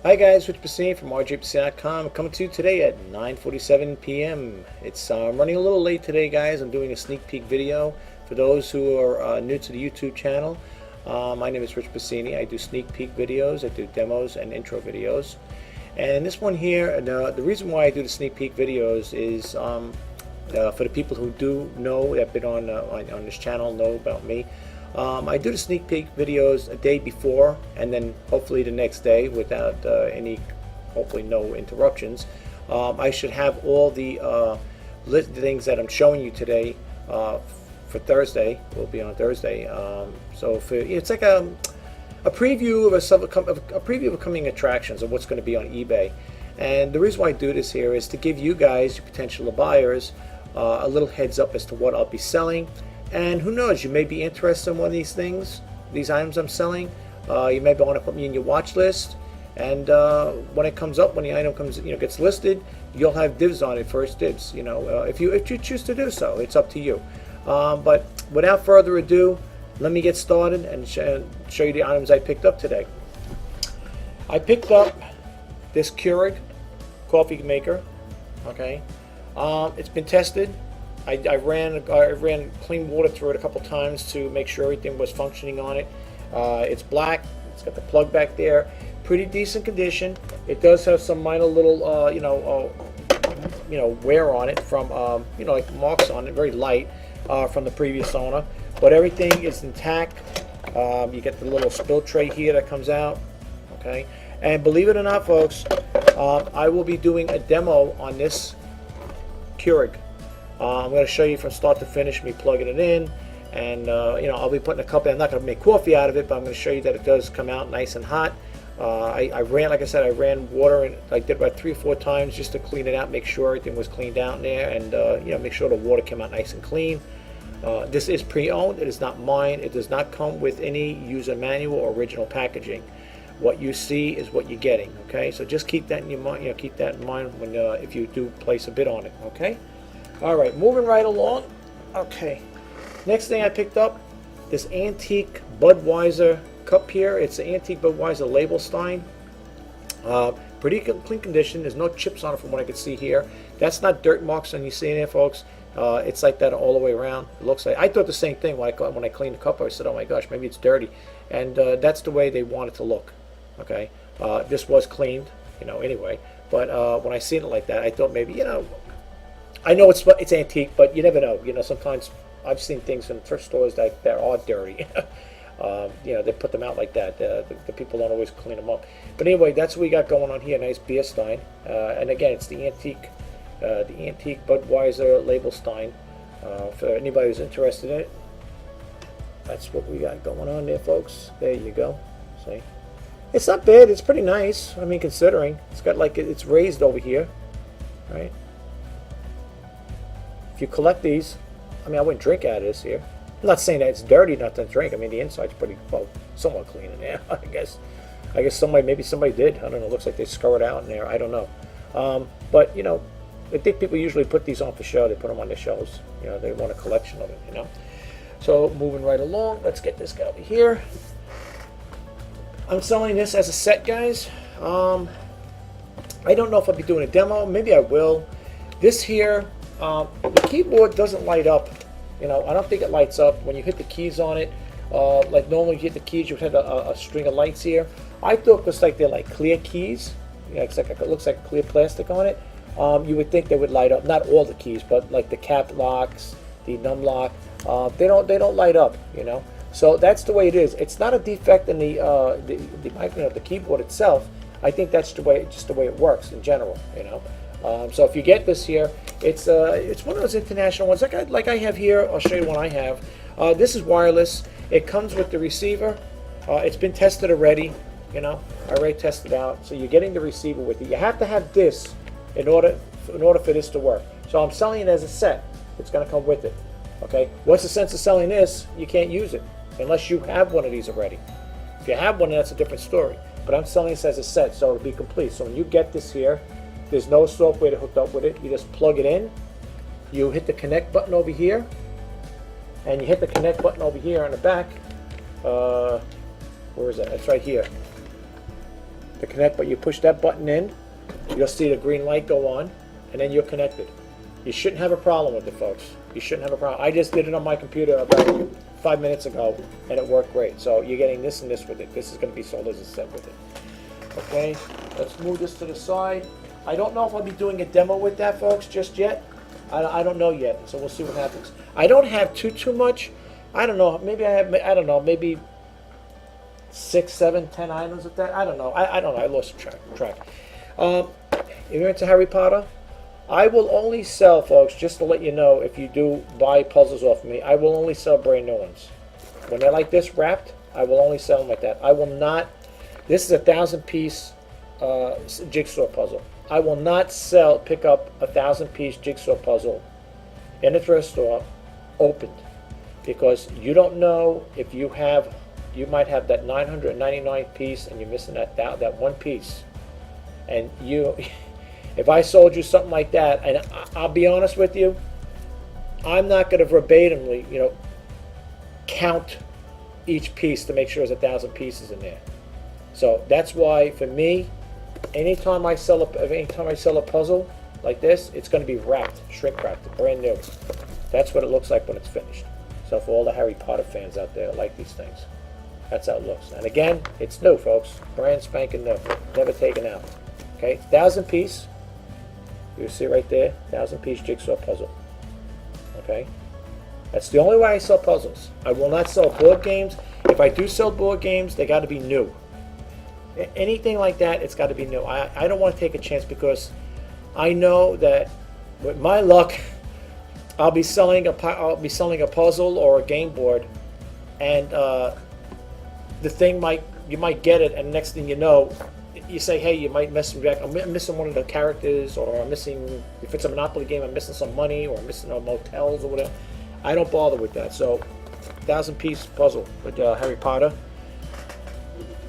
Hi guys, Rich Bassini from RJPC.com coming to you today at 9:47 p.m. It's I'm running a little late today, guys. I'm doing a sneak peek video for those who are new to the YouTube channel. My name is Rich Bassini. I do sneak peek videos, I do demos and intro videos. And this one here, the reason why I do the sneak peek videos is for the people who do know, that have been on this channel, know about me. I do the sneak peek videos a day before, and then hopefully the next day without hopefully no interruptions. I should have all the things that I'm showing you today for Thursday. Will be on Thursday. So it's like a preview of a preview of coming attractions of what's going to be on eBay. And the reason why I do this here is to give you guys, your potential buyers, a little heads up as to what I'll be selling. And who knows, you may be interested in one of these things, these items I'm selling. You may want to put me in your watch list, and when it comes up, when the item comes, gets listed, you'll have dibs on it, first dibs. If you choose to do so, it's up to you. But without further ado, let me get started and show you the items I picked up today. I picked up this Keurig coffee maker. Okay, it's been tested. I ran clean water through it a couple times to make sure everything was functioning on it. It's black. It's got the plug back there. Pretty decent condition. It does have some minor little wear on it from like marks on it, very light from the previous owner. But everything is intact. You get the little spill tray here that comes out. Okay, and believe it or not, folks, I will be doing a demo on this Keurig. I'm going to show you from start to finish me plugging it in, and I'll be putting a cup in. I'm not going to make coffee out of it, but I'm going to show you that it does come out nice and hot. I ran, like I said, I ran water, and I did about 3 or 4 times just to clean it out, make sure everything was cleaned out in there, and make sure the water came out nice and clean. This is pre-owned. It is not mine. It does not come with any user manual or original packaging. What you see is what you're getting. Okay, so just keep that in your mind. Keep that in mind when if you do place a bid on it. Okay. All right, moving right along. Okay, next thing I picked up, this antique Budweiser cup here. It's an antique Budweiser label stein. Pretty clean condition. There's no chips on it from what I can see here. That's not dirt marks on you seeing there, folks. It's like that all the way around. It looks like, I thought the same thing when I cleaned the cup. I said, oh my gosh, maybe it's dirty. And that's the way they want it to look. Okay, this was cleaned, anyway. But when I seen it like that, I thought maybe, I know it's antique, but you never know. Sometimes I've seen things in thrift stores that are dirty. They put them out like that. The people don't always clean them up. But anyway, that's what we got going on here. Nice beer stein, and again, it's the antique Budweiser label stein. For anybody who's interested in it, that's what we got going on there, folks. There you go. See, it's not bad. It's pretty nice. I mean, considering it's got it's raised over here, right? If you collect these, I mean, I wouldn't drink out of this here. I'm not saying that it's dirty not to drink. I mean, the inside's pretty, well, somewhat clean in there, I guess. I guess maybe somebody did. I don't know. It looks like they scoured out in there. I don't know. But, I think people usually put these on for show. They put them on their shelves. They want a collection of it, So, moving right along, let's get this guy over here. I'm selling this as a set, guys. I don't know if I'll be doing a demo. Maybe I will. This here, the keyboard doesn't light up. I don't think it lights up when you hit the keys on it. Like normally you hit the keys, you would have a string of lights here. I thought it was like they're like clear keys. It looks like clear plastic on it. You would think they would light up. Not all the keys, but like the cap locks, the num lock. They don't light up. So that's the way it is. It's not a defect in the keyboard itself. I think that's just the way it works in general. So if you get this here, it's one of those international ones like I have here. I'll show you one I have. This is wireless. It comes with the receiver. It's been tested already. I already tested out. So you're getting the receiver with it. You have to have this in order for this to work. So I'm selling it as a set. It's going to come with it. Okay. What's the sense of selling this? You can't use it unless you have one of these already. If you have one, that's a different story. But I'm selling this as a set, so it'll be complete. So when you get this here, there's no software to hook up with it. You just plug it in. You hit the connect button over here, and you hit the connect button over here on the back. Where is that? It's right here. to connect, but you push that button in, you'll see the green light go on, and then you're connected. You shouldn't have a problem with it, folks. You shouldn't have a problem. I just did it on my computer about 5 minutes ago, and it worked great. So you're getting this and this with it. This is going to be sold as a set with it. Okay, let's move this to the side. I don't know if I'll be doing a demo with that, folks, just yet. I don't know yet, so we'll see what happens. I don't have too much. I don't know. Maybe I have. I don't know. Maybe 6, 7, 10 items with that. I don't know. I don't know. I lost track. If you're into Harry Potter, I will only sell, folks, just to let you know, if you do buy puzzles off me, I will only sell brand new ones. When they're like this wrapped, I will only sell them like that. I will not. This is a 1,000-piece jigsaw puzzle. I will not pick up a 1,000-piece jigsaw puzzle in a thrift store opened, because you don't know if you might have that 999 piece and you're missing that one piece, and if I sold you something like that, and I'll be honest with you, I'm not going to verbatimly, count each piece to make sure there's 1,000 pieces in there. So that's why, for me, anytime I sell a puzzle like this, it's going to be wrapped, shrink wrapped, brand new. That's what it looks like when it's finished. So for all the Harry Potter fans out there that like these things, that's how it looks. And again, it's new, folks, brand spanking new, never taken out. Okay, 1,000-piece. You see right there, 1,000-piece jigsaw puzzle. Okay, that's the only way I sell puzzles. I will not sell board games. If I do sell board games, they got to be new. Anything like that, it's got to be new. I don't want to take a chance, because I know that with my luck, I'll be selling a puzzle or a game board, and the thing you might get it, and next thing you know, you say, hey, you might miss back. I'm missing one of the characters, or I'm missing, if it's a Monopoly game, I'm missing some money, or I'm missing motels or whatever. I don't bother with that. So, 1,000-piece puzzle with Harry Potter.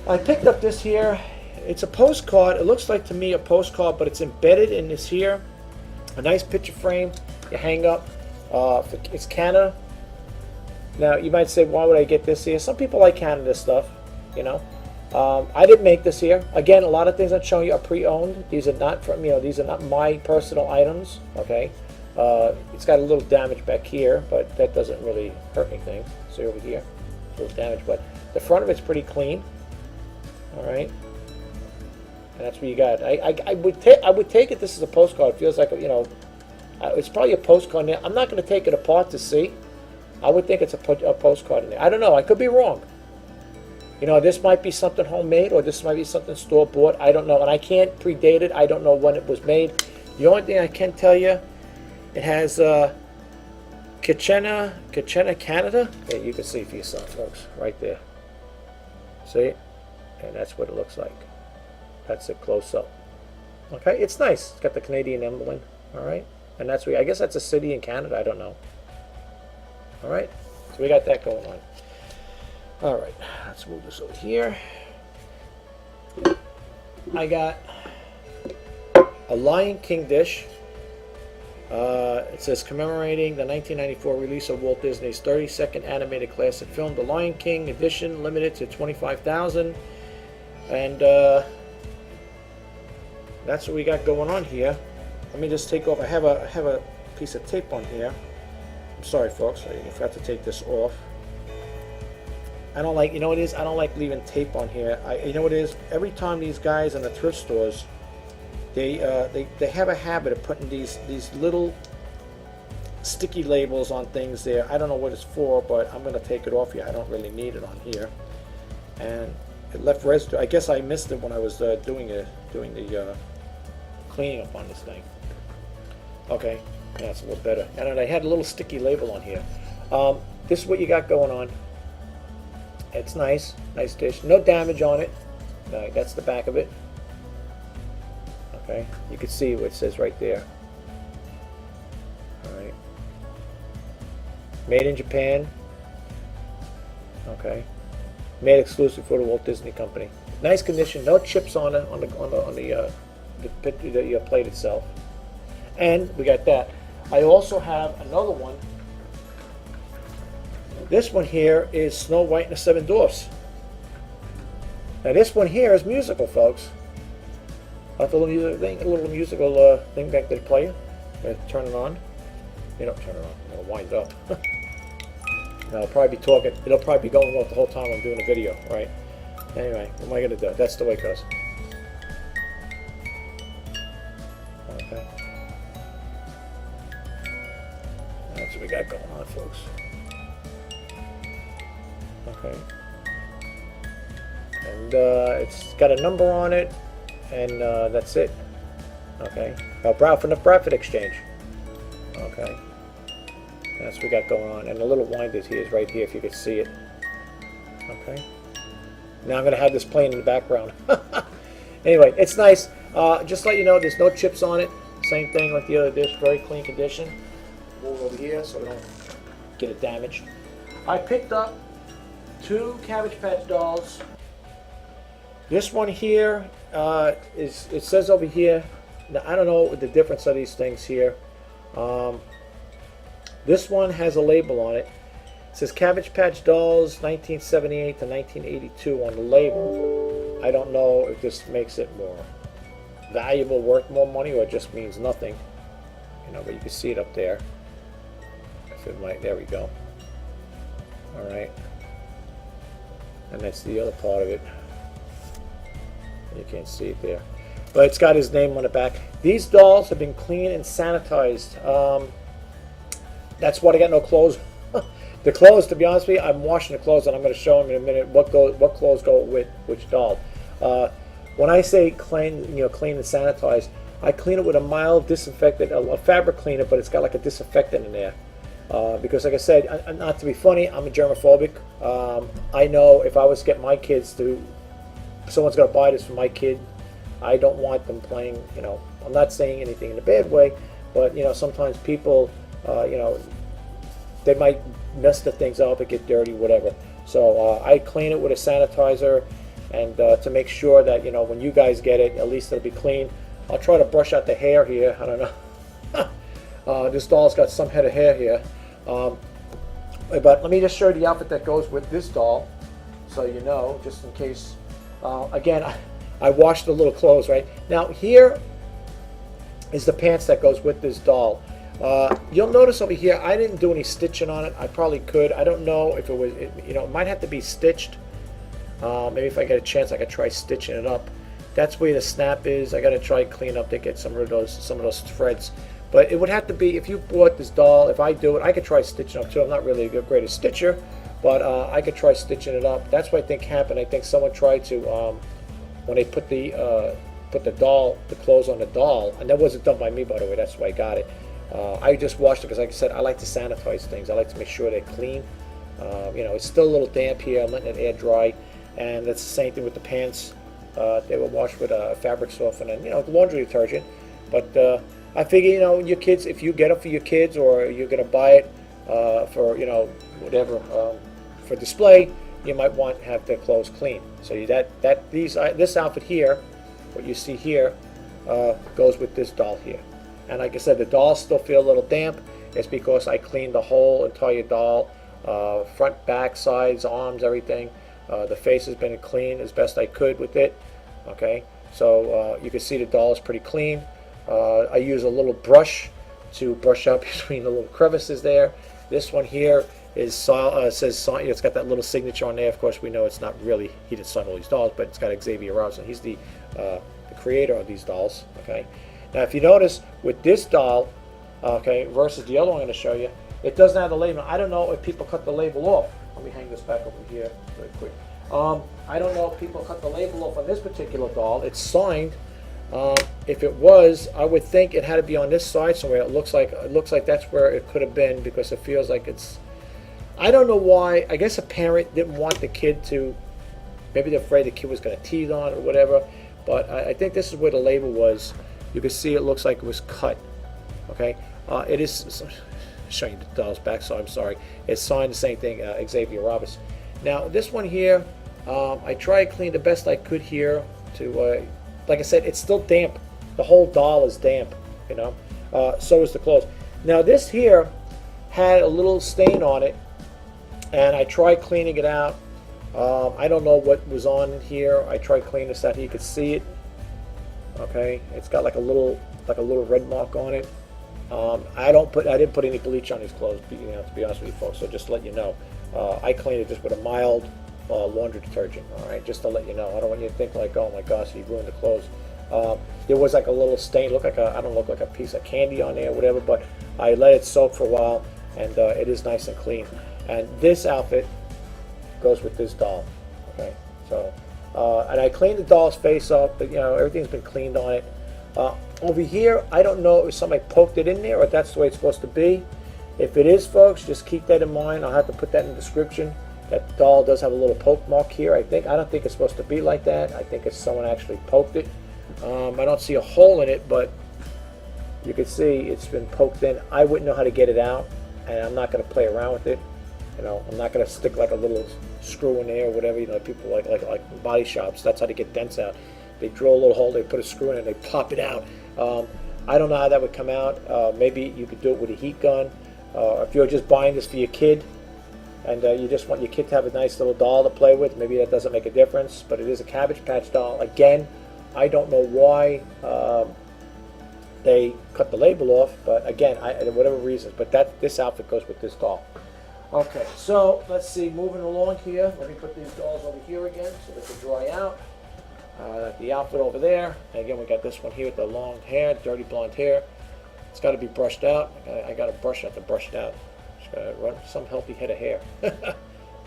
I picked up this here. It's a postcard. It looks like to me a postcard, but it's embedded in this here. A nice picture frame you hang up. It's Canada. Now, you might say, why would I get this here? Some people like Canada stuff, I didn't make this here. Again, a lot of things I'm showing you are pre-owned. These are not from, these are not my personal items. Okay, it's got a little damage back here, but that doesn't really hurt anything. See over here, a little damage, but the front of it's pretty clean. All right, and that's what you got. I would take it. This is a postcard. It feels like it's probably a postcard there. I'm not going to take it apart to see. I would think it's a postcard in there. I don't know. I could be wrong. This might be something homemade, or this might be something store-bought. I don't know, and I can't predate it. I don't know when it was made. The only thing I can tell you, it has Kitchener, Canada. Yeah, you can see for yourself, folks, right there. See? And that's what it looks like. That's a close-up. Okay, it's nice. It's got the Canadian emblem. All right, and that's I guess that's a city in Canada. I don't know. All right, so we got that going on. All right, let's move this over here. I got a Lion King dish. It says commemorating the 1994 release of Walt Disney's 32nd animated classic film, The Lion King edition, limited to 25,000. And that's what we got going on here. Let me just take off. I have a piece of tape on here. I'm sorry, folks. I forgot to take this off. I don't like, what it is? I don't like leaving tape on here. You know what it is? Every time these guys in the thrift stores, they have a habit of putting these little sticky labels on things there. I don't know what it's for, but I'm going to take it off here. I don't really need it on here. And it left residue. I guess I missed it when I was doing the cleaning up on this thing. Okay, yeah, it's a little better. And I had a little sticky label on here. This is what you got going on. It's nice dish. No damage on it. That's the back of it. Okay, you can see what it says right there. All right. Made in Japan. Okay. Made exclusive for the Walt Disney Company. Nice condition. No chips on it on the plate itself. And we got that. I also have another one. This one here is Snow White and the Seven Dwarfs. Now this one here is musical, folks. The little music thing, a little musical thing back there to play. Turn it on. You don't turn it on. It'll wind up. I'll probably be talking. It'll probably be going off the whole time I'm doing a video, right? Anyway, what am I gonna do? That's the way it goes. Okay. That's what we got going on, folks. Okay. And it's got a number on it, and that's it. Okay. From the Bradford Exchange. Okay. That's what we got going on. And the little winder here is right here, if you could see it. Okay. Now I'm going to have this playing in the background. Anyway, it's nice. Just to let you know, there's no chips on it. Same thing like the other disc, very clean condition. Move over here so we don't get it damaged. I picked up 2 Cabbage Patch dolls. This one here it says over here. Now I don't know the difference of these things here. This one has a label on it. It says Cabbage Patch Dolls 1978 to 1982 on the label. I don't know if this makes it more valuable, worth more money, or it just means nothing. You know, but you can see it up there. If it might, there we go. All right, and that's the other part of it. You can't see it there, but it's got his name on the back. These dolls have been cleaned and sanitized. That's why I got no clothes. The clothes, to be honest with you, I'm washing the clothes, and I'm going to show them in a minute what clothes go with which doll. When I say clean, clean and sanitize, I clean it with a mild disinfectant, a fabric cleaner, but it's got like a disinfectant in there. Because, like I said, not to be funny, I'm a germophobic. I know if I was to get my kids to, someone's going to buy this for my kid, I don't want them playing. I'm not saying anything in a bad way, but sometimes people, they might mess the things up and get dirty, whatever. So I clean it with a sanitizer, and to make sure that when you guys get it, at least it'll be clean. I'll try to brush out the hair here. I don't know. This doll's got some head of hair here, but let me just show you the outfit that goes with this doll, so you know, just in case. Again, I washed the little clothes right now. Here is the pants that goes with this doll. You'll notice over here, I didn't do any stitching on it. I probably could. I don't know if it was, it might have to be stitched. Maybe if I get a chance, I could try stitching it up. That's where the snap is. I got to try clean up to get some of those threads. But it would have to be, if you bought this doll, if I do it, I could try stitching up too. I'm not really a great stitcher, but I could try stitching it up. That's what I think happened. I think someone tried to, when they put the clothes on the doll, and that wasn't done by me, by the way. That's why I got it. I just washed it because, like I said, I like to sanitize things. I like to make sure they're clean. It's still a little damp here. I'm letting it air dry, and that's the same thing with the pants. They were washed with a fabric softener and laundry detergent. But I figure your kids, if you get it for your kids or you're gonna buy it for whatever for display, you might want to have their clothes clean. So this outfit here, what you see here, goes with this doll here. And like I said, the dolls still feel a little damp. It's because I cleaned the whole entire doll, front, back, sides, arms, everything. The face has been clean as best I could with it. Okay, so you can see the doll is pretty clean. I use a little brush to brush out between the little crevices there. This one here is says it's got that little signature on there. Of course, we know it's not really, he didn't sign all these dolls, but it's got Xavier Robinson. He's the creator of these dolls. Okay. Now, if you notice with this doll, okay, versus the other one I'm going to show you, it doesn't have the label. I don't know if people cut the label off. Let me hang this back over here very quick. I don't know if people cut the label off on this particular doll. It's signed. If it was, I would think it had to be on this side somewhere. It looks like that's where it could have been, because it feels like it's. I don't know why. I guess a parent didn't want the kid to. Maybe they're afraid the kid was going to tease on it or whatever. But I think this is where the label was. You can see it looks like it was cut. Okay, it is. Showing you the doll's back, so I'm sorry. It's signed the same thing, Xavier Robinson. Now this one here, I tried to clean the best I could here. To like I said, it's still damp. The whole doll is damp. So is the clothes. Now this here had a little stain on it, and I tried cleaning it out. I don't know what was on here. I tried cleaning this out. You could see it. Okay, it's got like a little red mark on it. I didn't put any bleach on these clothes, to be honest with you folks. So just to let you know, I cleaned it just with a mild laundry detergent. All right, just to let you know. I don't want you to think like, oh my gosh, he ruined the clothes. There was like a little stain, I don't look like a piece of candy on there or whatever, but I let it soak for a while, and it is nice and clean. And this outfit goes with this doll. Okay, so and I cleaned the doll's face up, but everything's been cleaned on it. Over here, I don't know if somebody poked it in there or if that's the way it's supposed to be. If it is, folks, just keep that in mind. I'll have to put that in the description. That doll does have a little poke mark here. I don't think it's supposed to be like that. I think it's someone actually poked it. I don't see a hole in it, but you can see it's been poked in. I wouldn't know how to get it out, and I'm not going to play around with it. I'm not going to stick like a little screw in there or whatever. People like body shops. That's how they get dents out. They drill a little hole, they put a screw in it, and they pop it out. I don't know how that would come out. Maybe you could do it with a heat gun. If you're just buying this for your kid, and you just want your kid to have a nice little doll to play with, maybe that doesn't make a difference. But it is a Cabbage Patch doll. Again, I don't know why they cut the label off, but again, whatever reasons. But this outfit goes with this doll. Okay, so let's see. Moving along here, let me put these dolls over here again so they can dry out. The outfit over there. And again, we got this one here with the long hair, dirty blonde hair. It's got to be brushed out. I got a brush to brush it out. Just got to run some healthy head of hair.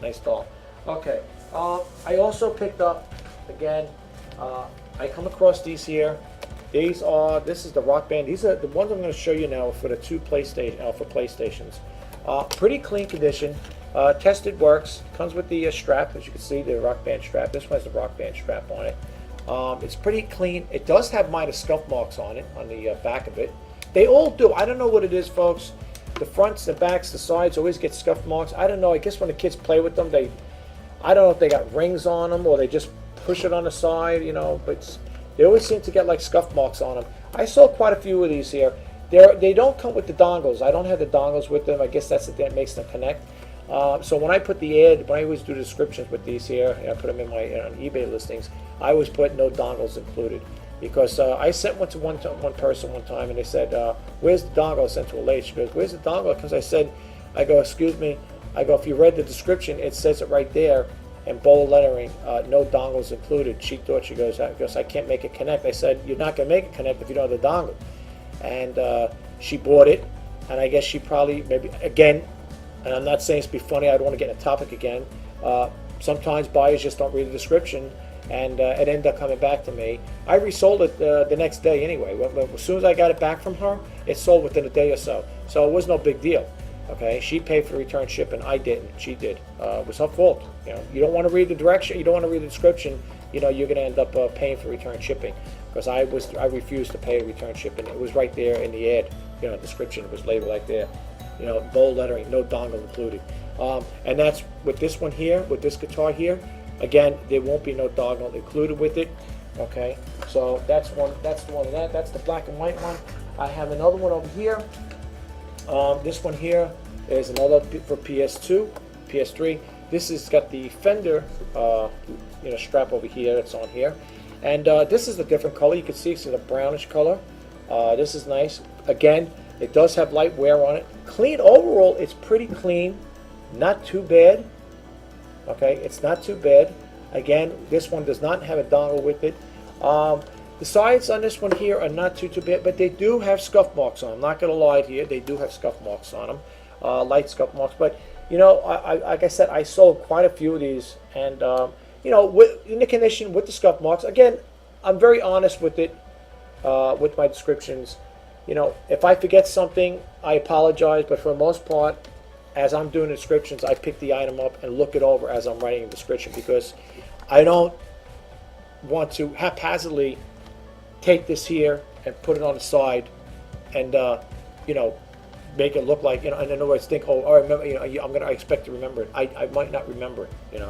Nice doll. Okay. I also picked up, again, I come across these here. This is the Rock Band. These are the ones I'm going to show you now for the two PlayStations. Pretty clean condition. Tested, works. Comes with the strap, as you can see, the Rock Band strap. This one has the Rock Band strap on it. It's pretty clean. It does have minor scuff marks on it, on the back of it. They all do. I don't know what it is, folks. The fronts, the backs, the sides always get scuff marks. I don't know. I guess when the kids play with them, I don't know if they got rings on them or they just push it on the side, but they always seem to get like scuff marks on them. I saw quite a few of these here. They don't come with the dongles. I don't have the dongles with them. I guess that's the thing that makes them connect. So when I put the ad, when I always do descriptions with these here, and I put them in my on eBay listings, I always put no dongles included. Because I sent one to one person one time, and they said, where's the dongle? I sent to a lady. She goes, where's the dongle? Because I go, excuse me. I go, if you read the description, it says it right there in bold lettering, no dongles included. She thought, she goes, I can't make it connect. I said, you're not going to make it connect if you don't have the dongle. And she bought it, and I guess she probably, maybe, again, and I'm not saying it's be funny, I don't want to get in a topic again. Sometimes buyers just don't read the description, and it ended up coming back to me. I resold it the next day anyway. As soon as I got it back from her, it sold within a day or so. So it was no big deal. Okay, she paid for the return shipping. I didn't. She did. It was her fault. You don't want to read the direction. You don't want to read the description. You're going to end up paying for return shipping. Because I refused to pay return shipping. It was right there in the ad. Description. It was labeled right there. Bold lettering, no dongle included. And that's with this one here, with this guitar here. Again, there won't be no dongle included with it. Okay, so that's one. That's the one of that. That's the black and white one. I have another one over here. This one here is another for PS2, PS3. This has got the Fender, strap over here. That's on here, and this is a different color. You can see it's in a brownish color. This is nice. Again, it does have light wear on it. Clean overall. It's pretty clean. Not too bad. Okay, it's not too bad. Again, this one does not have a dongle with it. The sides on this one here are not too bad, but they do have scuff marks on them. I'm not going to lie to you. They do have scuff marks on them, light scuff marks. But, like I said, I sold quite a few of these. And, in the condition with the scuff marks, again, I'm very honest with it, with my descriptions. If I forget something, I apologize. But for the most part, as I'm doing the descriptions, I pick the item up and look it over as I'm writing the description, because I don't want to haphazardly take this here and put it on the side and make it look like, in other words, think, oh, I remember, I expect to remember it. I might not remember it,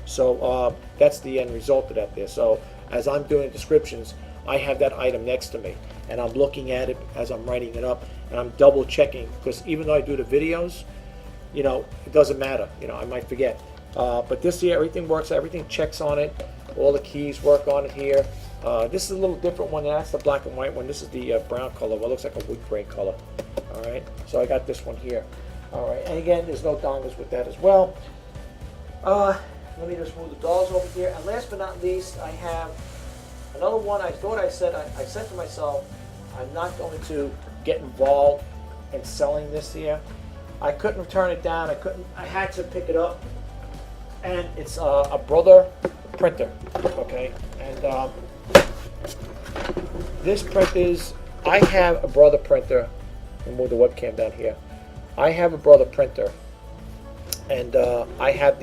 So that's the end result of that there. So as I'm doing descriptions, I have that item next to me, and I'm looking at it as I'm writing it up, and I'm double checking, because even though I do the videos, it doesn't matter. I might forget. But this here, everything works, everything checks on it. All the keys work on it here. This is a little different one. That's the black and white one. This is the brown color. What looks like a wood grain color. All right. So I got this one here. All right. And again, there's no dongles with that as well. Let me just move the dolls over here. And last but not least, I have another one. I said to myself, I'm not going to get involved in selling this here. I couldn't turn it down. I had to pick it up. And it's a Brother printer, okay? And this print is, I have a Brother printer. Let me move the webcam down here. I have a Brother printer. And I have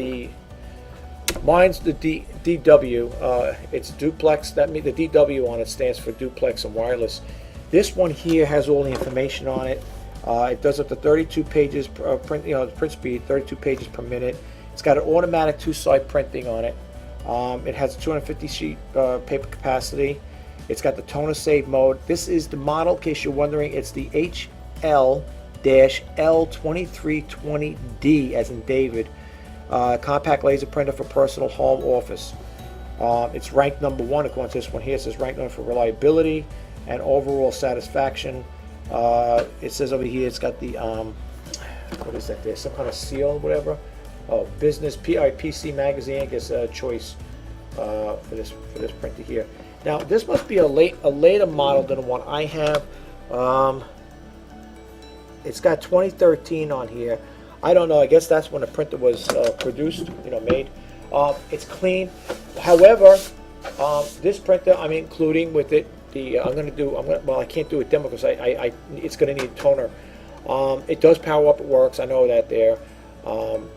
mine's the DW. It's duplex. That means the DW on it stands for duplex and wireless. This one here has all the information on it. It does up to 32 pages print. Print speed, 32 pages per minute. It's got an automatic two-side printing on it. It has a 250 sheet paper capacity. It's got the toner save mode. This is the model, in case you're wondering. It's the HL-L2320D, as in David. Compact laser printer for personal home office. It's ranked number 1 according to this one here. It says ranked number for reliability and overall satisfaction. It says over here it's got the what is that? There's some kind of seal or whatever. Oh, business PC magazine, I guess, choice for this printer here. Now this must be a later model than the one I have. It's got 2013 on here. I don't know. I guess that's when the printer was produced, made. It's clean. However, this printer I'm including with it. Well, I can't do a demo because it's going to need toner. It does power up. It works. I know that there. I'm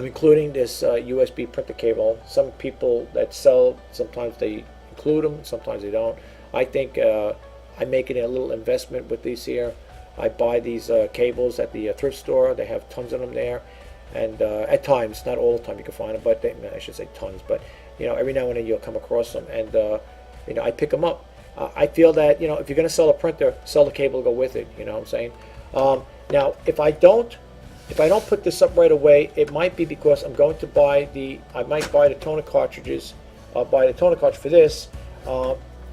including this USB printer cable. Some people that sell, sometimes they include them, sometimes they don't. I think I'm making a little investment with these here. I buy these cables at the thrift store. They have tons of them there, and at times, not all the time you can find them, but I should say tons. But every now and then you'll come across them, and I pick them up. I feel that if you're going to sell a printer, sell the cable to go with it. You know what I'm saying? Now, if I don't put this up right away, it might be because I'm going to I might buy the toner cartridges. I'll buy the toner cartridge for this.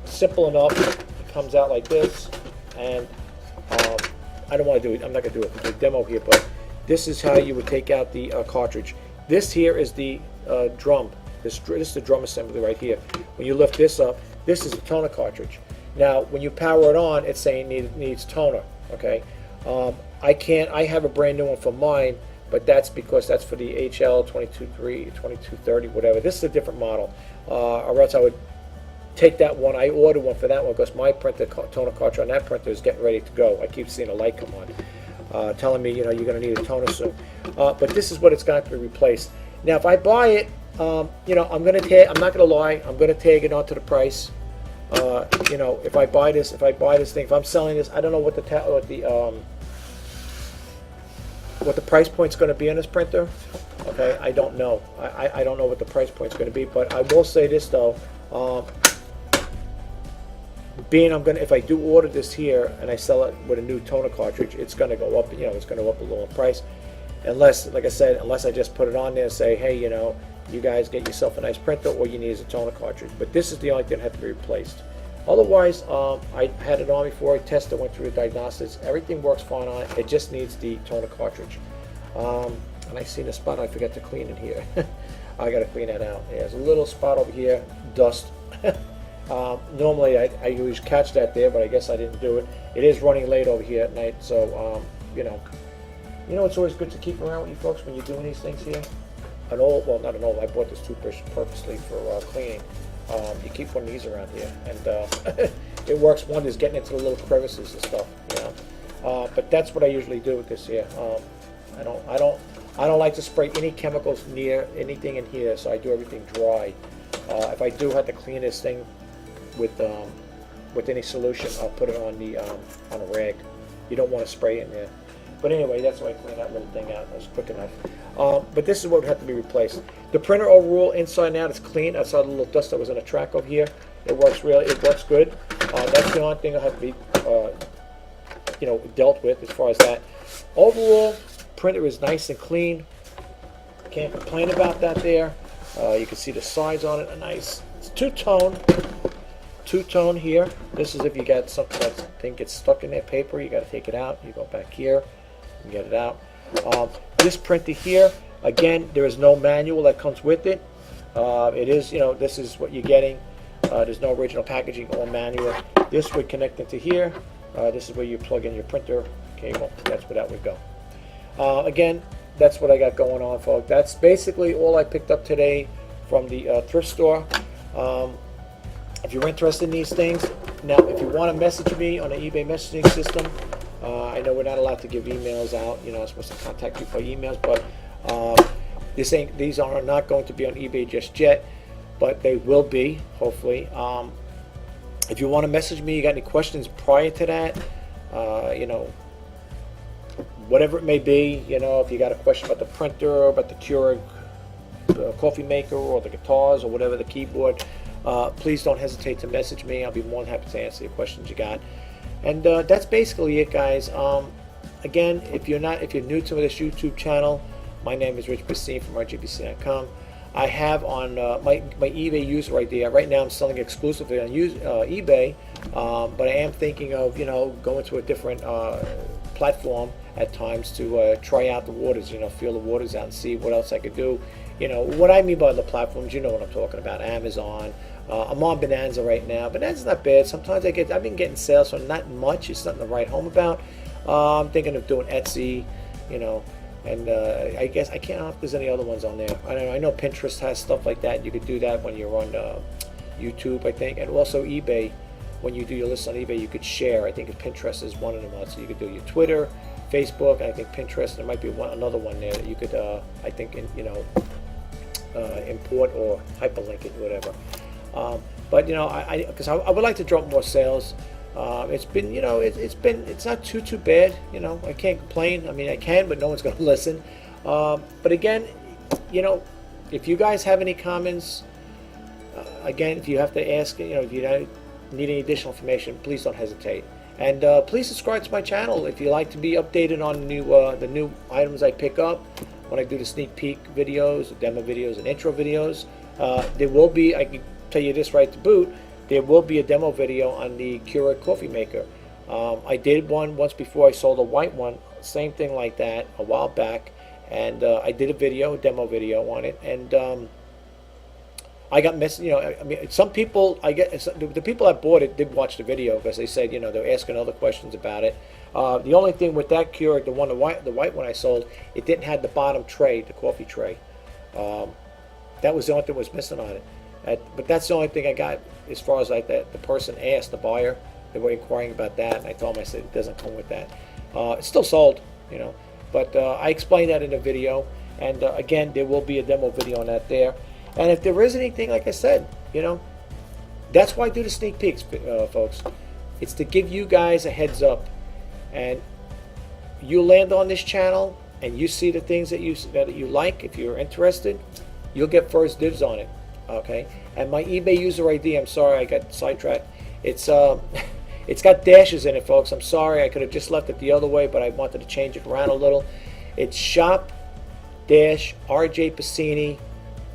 Simple enough. It comes out like this, and I don't want to do it. I'm not going to do a demo here, but this is how you would take out the cartridge. This here is the drum. This is the drum assembly right here. When you lift this up, this is the toner cartridge. Now, when you power it on, it's saying it needs toner. Okay. I have a brand new one for mine, but that's because that's for the HL-2230, 2230, whatever. This is a different model, or else I would take that one. I ordered one for that one because my printer, toner cartridge on that printer is getting ready to go. I keep seeing a light come on, telling me you're going to need a toner soon. But this is what it's got to be replaced. Now, if I buy it, I'm not going to lie, I'm going to tag it onto the price. If I buy this thing, if I'm selling this, I don't know what the price point's going to be on this printer. Okay, I don't know. I don't know what the price point's going to be, but I will say this though. If I do order this here and I sell it with a new toner cartridge, it's going to go up. It's going to go up a little in price, unless, like I said, I just put it on there and say, hey, you guys get yourself a nice printer, all you need is a toner cartridge. But this is the only thing that had to be replaced. Otherwise, I had it on before. I tested, went through the diagnostics. Everything works fine on it. It just needs the toner cartridge. And I seen a spot I forgot to clean in here. I got to clean that out. There's a little spot over here, dust. Normally, I usually catch that there, but I guess I didn't do it. It is running late over here at night, so it's always good to keep around with you folks when you're doing these things here. Not an old. I bought this toothbrush purposely for cleaning. You keep one of these around here, and it works wonders getting into the little crevices and stuff. But that's what I usually do with this here. I don't like to spray any chemicals near anything in here, so I do everything dry. If I do have to clean this thing with any solution, I'll put it on a rag. You don't want to spray it in there. But anyway, that's why I cleaned that little thing out. It was quick enough. But this is what would have to be replaced. The printer overall, inside and out, is clean. I saw the little dust that was in the track over here. It works good. That's the only thing I have to be, dealt with as far as that. Overall, printer is nice and clean. Can't complain about that there. You can see the sides on it are nice. It's two-tone here. This is if you got something that thing gets stuck in that paper, you got to take it out. You go back here and get it out. This printer here, again, there is no manual that comes with it. It is, this is what you're getting. There's no original packaging or manual. This would connect into here. This is where you plug in your printer cable. That's where that would go. Again, that's what I got going on, folks. That's basically all I picked up today from the thrift store. If you're interested in these things, now if you want to message me on the eBay messaging system, I know we're not allowed to give emails out. I'm supposed to contact you by emails, but these are not going to be on eBay just yet, but they will be, hopefully. If you want to message me, you got any questions prior to that, whatever it may be, if you got a question about the printer, about the Keurig coffee maker, or the guitars, or whatever, the keyboard, please don't hesitate to message me. I'll be more than happy to answer your questions you got. And that's basically it, guys. Again, if you're new to this YouTube channel, my name is Rich Bassine from RGBC.com. I have on my eBay user right there. Right now I'm selling exclusively on eBay, but I am thinking of going to a different platform at times to try out the waters, feel the waters out and see what else I could do. What I mean by the platforms, you know what I'm talking about. Amazon. I'm on Bonanza right now. Bonanza's not bad. Sometimes I've been getting sales, so not much. It's nothing to write home about. I'm thinking of doing Etsy, and I guess I can't know if there's any other ones on there. I know Pinterest has stuff like that. You could do that when you're on YouTube, I think, and also eBay. When you do your list on eBay, you could share. I think Pinterest is one of them. So you could do your Twitter, Facebook, and I think Pinterest. There might be another one there that you could, I think, import or hyperlink it, whatever. But because I would like to drop more sales. It's been, it's not too bad. I can't complain. I mean, I can, but no one's going to listen. But again, if you guys have any comments, again, if you have to ask, if you need any additional information, please don't hesitate. And please subscribe to my channel if you like to be updated on the new items I pick up when I do the sneak peek videos, the demo videos, and intro videos. There will be, I can tell you this right to boot, there will be a demo video on the Keurig coffee maker. I did one once before. I sold a white one, same thing like that, a while back, and I did a demo video on it, and I got I mean, some people, the people that bought it did watch the video because they said, they're asking other questions about it. The only thing with that Keurig, the white one I sold, it didn't have the bottom tray, the coffee tray. That was the only thing that was missing on it. But that's the only thing I got as far as the person asked, the buyer. They were inquiring about that, and I told them, I said, it doesn't come with that. It's still sold, but I explained that in the video, and again, there will be a demo video on that there. And if there is anything, like I said, that's why I do the sneak peeks, folks. It's to give you guys a heads up, and you land on this channel and you see the things that you like. If you're interested, you'll get first dibs on it. Okay, and my eBay user ID, I'm sorry I got sidetracked. It's it's got dashes in it, folks. I'm sorry, I could have just left it the other way, but I wanted to change it around a little. It's shop-RJ Bassine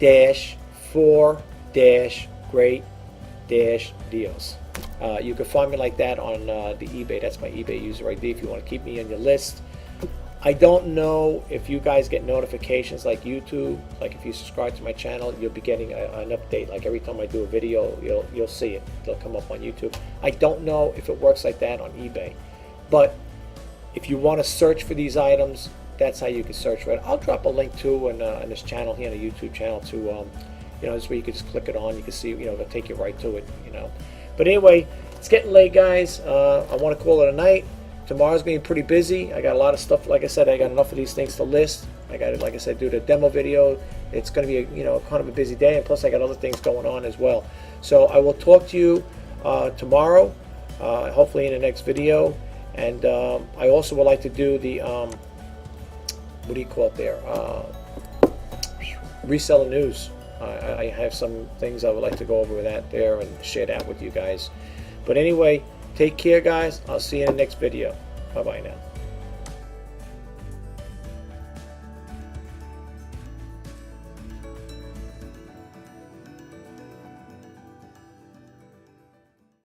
-4-great-deals. You can find me like that on the eBay. That's my eBay user ID if you want to keep me on your list. I don't know if you guys get notifications like YouTube. Like if you subscribe to my channel, you'll be getting an update. Like every time I do a video, you'll see it. It'll come up on YouTube. I don't know if it works like that on eBay, but if you want to search for these items, that's how you can search for it. I'll drop a link too on this channel here, on the YouTube channel, to this way you can just click it on. You can see, it'll take you right to it. But anyway, it's getting late, guys. I want to call it a night. Tomorrow's going to be pretty busy. I got a lot of stuff. Like I said, I got enough of these things to list. I got to, like I said, do the demo video. It's going to be kind of a busy day, and plus I got other things going on as well. So I will talk to you tomorrow, hopefully in the next video. And I also would like to do the what do you call it there? Reseller news. I have some things I would like to go over with that there and share that with you guys. But anyway, take care, guys. I'll see you in the next video. Bye-bye now.